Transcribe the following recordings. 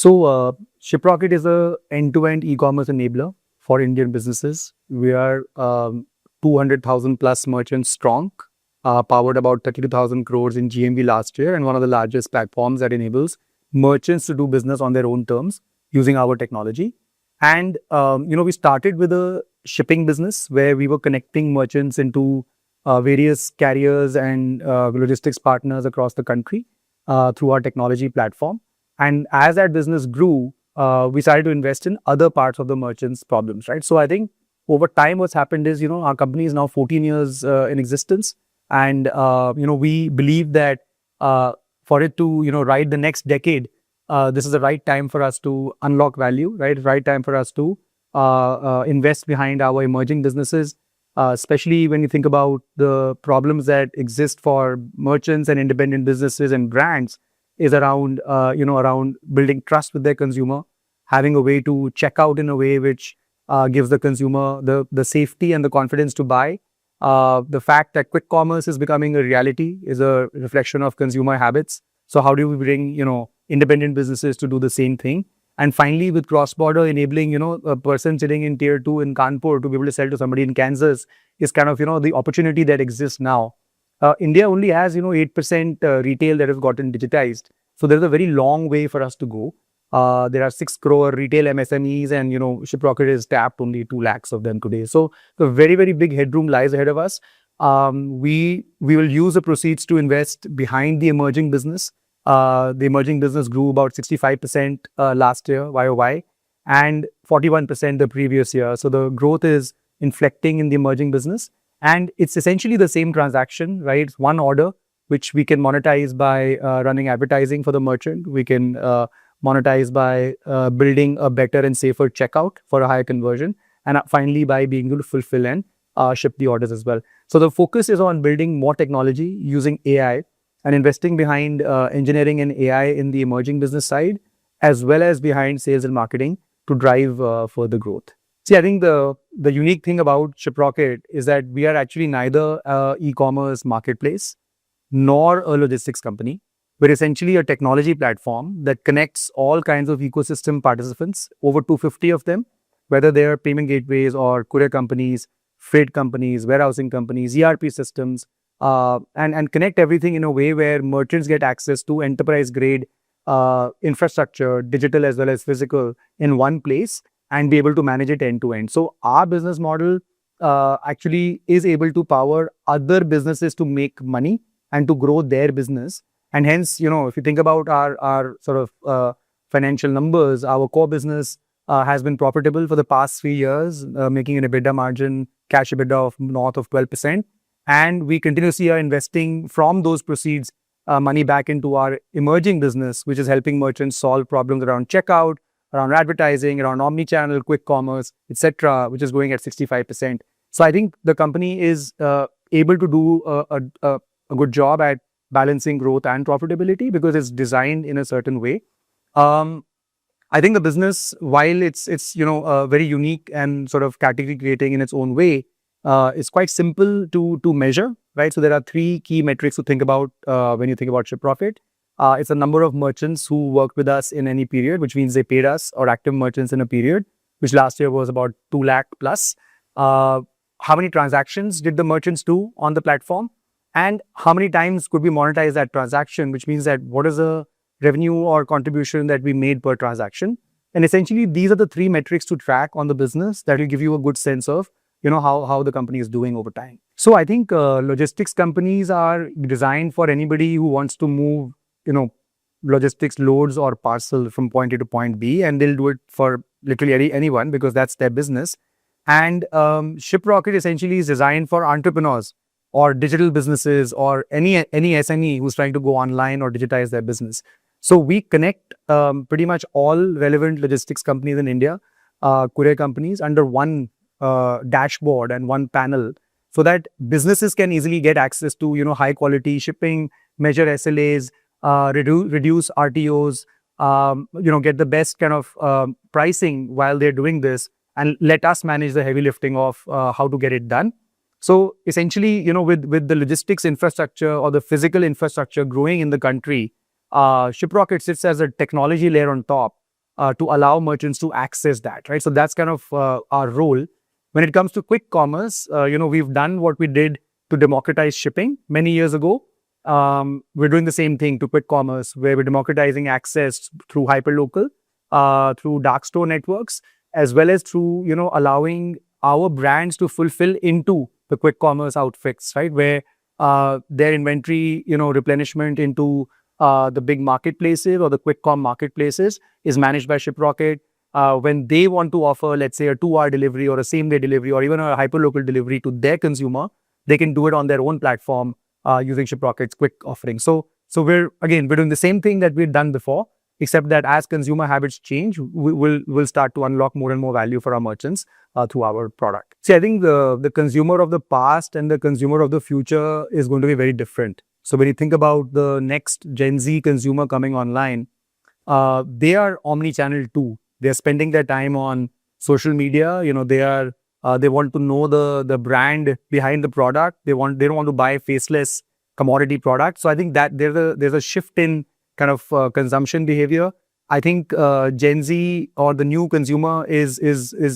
Shiprocket is a end-to-end e-commerce enabler for Indian businesses. We are 200,000 plus merchants strong, powered about 32,000 crores in GMV last year, and one of the largest platforms that enables merchants to do business on their own terms using our technology. And we started with a shipping business where we were connecting merchants into various carriers and logistics partners across the country through our technology platform. And as that business grew, we started to invest in other parts of the merchant's problems, right? So I think over time, what's happened is, our company is now 14 years in existence. And, we believe that for it to, ride the next decade, this is the right time for us to unlock value, right? Right time for us to invest behind our emerging businesses, especially when you think about the problems that exist for merchants and independent businesses and brands is around, around building trust with their consumer, having a way to check out in a way which gives the consumer the safety and the confidence to buy. The fact that quick commerce is becoming a reality is a reflection of consumer habits. So how do we bring, independent businesses to do the same thing? And finally, with cross-border enabling, a person sitting in tier 2 in Kanpur to be able to sell to somebody in Kansas is kind of, the opportunity that exists now. India only has, 8% retail that has gotten digitized. So there's a very long way for us to go. There are 6 crore retail MSMEs and, Shiprocket is tapped only 2 lakhs of them today. So the very, very big headroom lies ahead of us. We will use the proceeds to invest behind the emerging business. The emerging business grew about 65% last year, YOY, and 41% the previous year. So the growth is inflecting in the emerging business. And it's essentially the same transaction, right? It's one order, which we can monetize by running advertising for the merchant. We can monetize by building a better and safer checkout for a higher conversion. And finally, by being able to fulfill and ship the orders as well. So the focus is on building more technology using AI and investing behind engineering and AI in the emerging business side, as well as behind sales and marketing to drive further growth. See, I think the unique thing about Shiprocket is that we are actually neither an e-commerce marketplace nor a logistics company. We're essentially a technology platform that connects all kinds of ecosystem participants, over 250 of them, whether they're payment gateways or courier companies, freight companies, warehousing companies, ERP systems, and connect everything in a way where merchants get access to enterprise-grade infrastructure, digital as well as physical, in one place and be able to manage it end to end. So our business model actually is able to power other businesses to make money and to grow their business. And hence, if you think about our sort of financial numbers, our core business has been profitable for the past 3 years, making an EBITDA margin, cash EBITDA of north of 12%. And we continuously are investing from those proceeds money back into our emerging business, which is helping merchants solve problems around checkout, around advertising, around omni-channel, quick commerce, etc., which is growing at 65%. So I think the company is able to do a good job at balancing growth and profitability because it's designed in a certain way. I think the business, while it's very unique and sort of category creating in its own way, is quite simple to measure, right? So there are 3 key metrics to think about when you think about Shiprocket. It's a number of merchants who worked with us in any period, which means they paid us, or active merchants in a period, which last year was about 2 lakh plus. How many transactions did the merchants do on the platform? And how many times could we monetize that transaction, which means that what is the revenue or contribution that we made per transaction? And essentially, these are the 3 metrics to track on the business that will give you a good sense of, how the company is doing over time. So I think logistics companies are designed for anybody who wants to move, logistics loads or parcel from point A to point B, and they'll do it for literally anyone because that's their business. And Shiprocket essentially is designed for entrepreneurs or digital businesses or any SME who's trying to go online or digitize their business. So we connect pretty much all relevant logistics companies in India, courier companies, under one dashboard and one panel, so that businesses can easily get access to high quality shipping, measure SLAs, reduce RTOs, get the best kind of pricing while they're doing this, and let us manage the heavy lifting of how to get it done. So essentially, with the logistics infrastructure or the physical infrastructure growing in the country, Shiprocket sits as a technology layer on top to allow merchants to access that, right? So that's kind of our role. When it comes to quick commerce, we've done what we did to democratize shipping many years ago. We're doing the same thing to quick commerce, where we're democratizing access through hyperlocal, through dark store networks, as well as through, allowing our brands to fulfill into the quick commerce outfits, right? Where their inventory, replenishment into the big marketplaces or the quick com marketplaces is managed by Shiprocket. When they want to offer, let's say, a 2-hour delivery or a same-day delivery or even a hyperlocal delivery to their consumer, they can do it on their own platform using Shiprocket's quick offering. So we're doing the same thing that we've done before, except that as consumer habits change, we'll start to unlock more and more value for our merchants through our product. See, I think the consumer of the past and the consumer of the future is going to be very different. So when you think about the next Gen Z consumer coming online, they are omni-channel too. They're spending their time on social media. They want to know the brand behind the product. They don't want to buy faceless commodity products. So I think that there's a shift in kind of consumption behavior. I think Gen Z or the new consumer is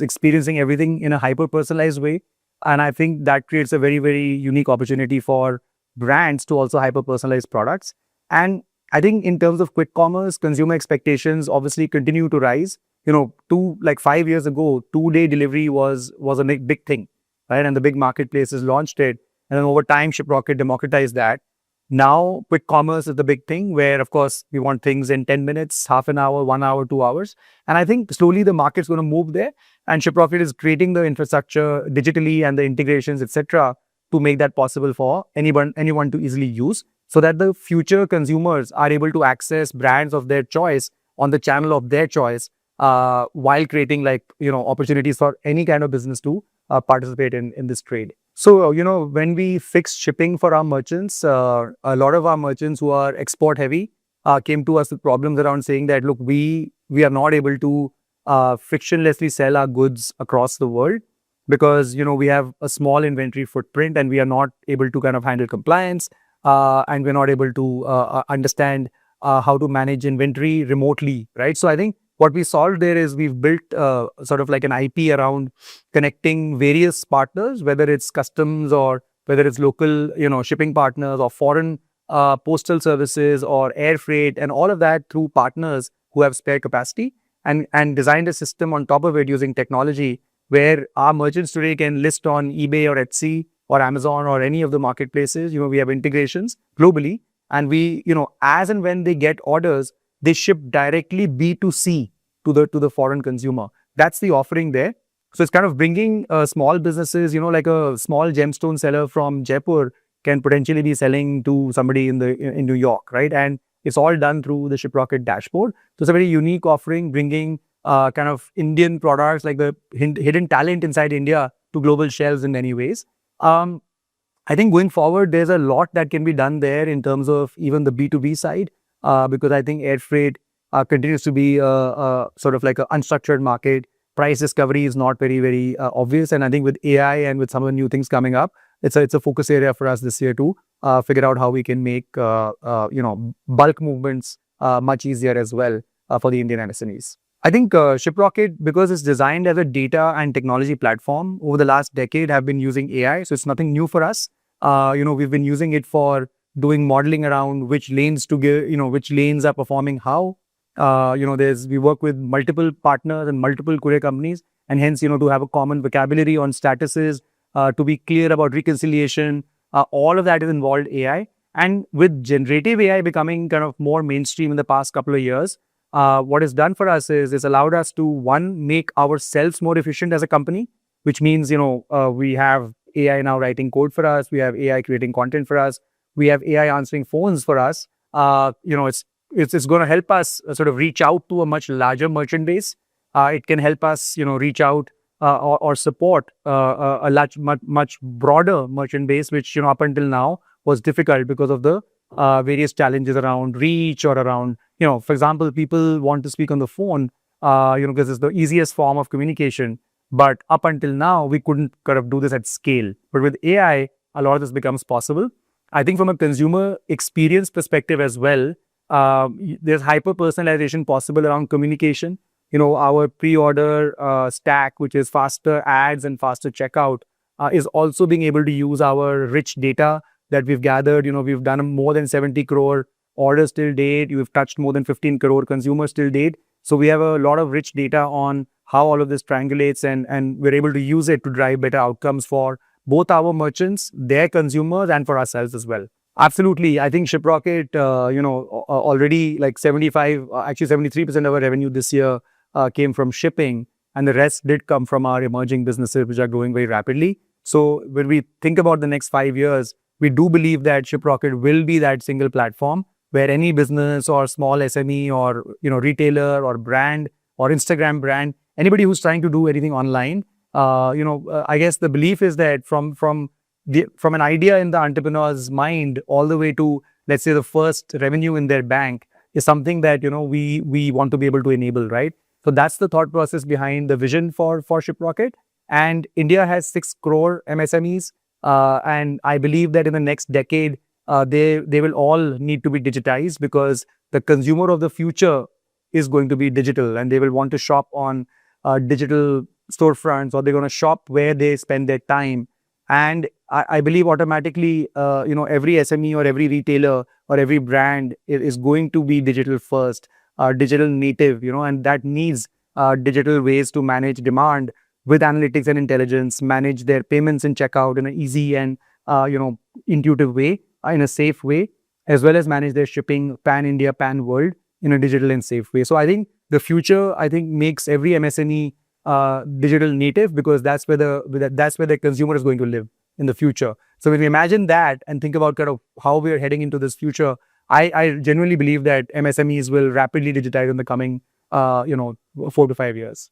experiencing everything in a hyper personalized way, and I think that creates a very, very unique opportunity for brands to also hyper personalize products. And I think in terms of quick commerce, consumer expectations obviously continue to rise. 5 years ago, 2-day delivery was a big thing, right? And the big marketplaces launched it, and then over time, Shiprocket democratized that. Now, quick commerce is the big thing, where of course we want things in 10 minutes, half an hour, 1 hour, 2 hours. And I think slowly the market's going to move there, and Shiprocket is creating the infrastructure digitally and the integrations, etc., to make that possible for anyone to easily use, so that the future consumers are able to access brands of their choice on the channel of their choice, while creating opportunities for any kind of business to participate in this trade. So, when we fixed shipping for our merchants, a lot of our merchants who are export heavy came to us with problems around saying that, look, we are not able to frictionlessly sell our goods across the world because, we have a small inventory footprint and we are not able to kind of handle compliance, and we're not able to understand how to manage inventory remotely, right? So I think what we solved there is we've built sort of like an IP around connecting various partners, whether it's customs or whether it's local, shipping partners or foreign postal services or air freight, and all of that through partners who have spare capacity, and designed a system on top of it using technology where our merchants today can list on eBay or Etsy or Amazon or any of the marketplaces. We have integrations globally, and we, as and when they get orders, they ship directly B2C to the foreign consumer. That's the offering there. So it's kind of bringing small businesses, like a small gemstone seller from Jaipur can potentially be selling to somebody in New York, right? And it's all done through the Shiprocket dashboard. So it's a very unique offering, bringing kind of Indian products, like the hidden talent inside India, to global shelves in many ways. I think going forward, there's a lot that can be done there in terms of even the B2B side, because I think air freight continues to be sort of like an unstructured market. Price discovery is not very, very obvious. And I think with AI and with some of the new things coming up, it's a focus area for us this year to figure out how we can make bulk movements much easier as well for the Indian MSMEs. I think Shiprocket, because it's designed as a data and technology platform, over the last decade have been using AI. So it's nothing new for us. We've been using it for doing modeling around which lanes to give, which lanes are performing how. We work with multiple partners and multiple courier companies, and hence, to have a common vocabulary on statuses, to be clear about reconciliation, all of that is involved AI. And with generative AI becoming kind of more mainstream in the past couple of years, what it's done for us is it's allowed us to, one, make ourselves more efficient as a company, which means, we have AI now writing code for us. We have AI creating content for us. We have AI answering phones for us. It's going to help us sort of reach out to a much larger merchant base. It can help us, reach out or support a much broader merchant base, which, up until now was difficult because of the various challenges around reach or around, for example, people want to speak on the phone, because it's the easiest form of communication. But up until now, we couldn't kind of do this at scale. But with AI, a lot of this becomes possible. I think from a consumer experience perspective as well, there's hyper personalization possible around communication. our pre-order stack, which is faster ads and faster checkout, is also being able to use our rich data that we've gathered. We've done more than 70 crore orders till date. We've touched more than 15 crore consumers till date. So we have a lot of rich data on how all of this triangulates, and we're able to use it to drive better outcomes for both our merchants, their consumers, and for ourselves as well. Absolutely. I think Shiprocket, already like 75, actually 73% of our revenue this year came from shipping, and the rest did come from our emerging businesses, which are growing very rapidly. So when we think about the next 5 years, we do believe that Shiprocket will be that single platform where any business or small SME or retailer or brand or Instagram brand, anybody who's trying to do anything online, I guess the belief is that from an idea in the entrepreneur's mind all the way to, let's say, the first revenue in their bank is something that we want to be able to enable, right? So that's the thought process behind the vision for Shiprocket. And India has 6 crore MSMEs, and I believe that in the next decade they will all need to be digitized, because the consumer of the future is going to be digital, and they will want to shop on digital storefronts, or they're going to shop where they spend their time. And I believe automatically, every SME or every retailer or every brand is going to be digital first, digital native, and that needs digital ways to manage demand with analytics and intelligence, manage their payments and checkout in an easy and intuitive way, in a safe way, as well as manage their shipping pan India, pan world in a digital and safe way. So I think the future, makes every MSME digital native, because that's where the consumer is going to live in the future. So when we imagine that and think about kind of how we are heading into this future, I genuinely believe that MSMEs will rapidly digitize in the coming 4 to 5 years.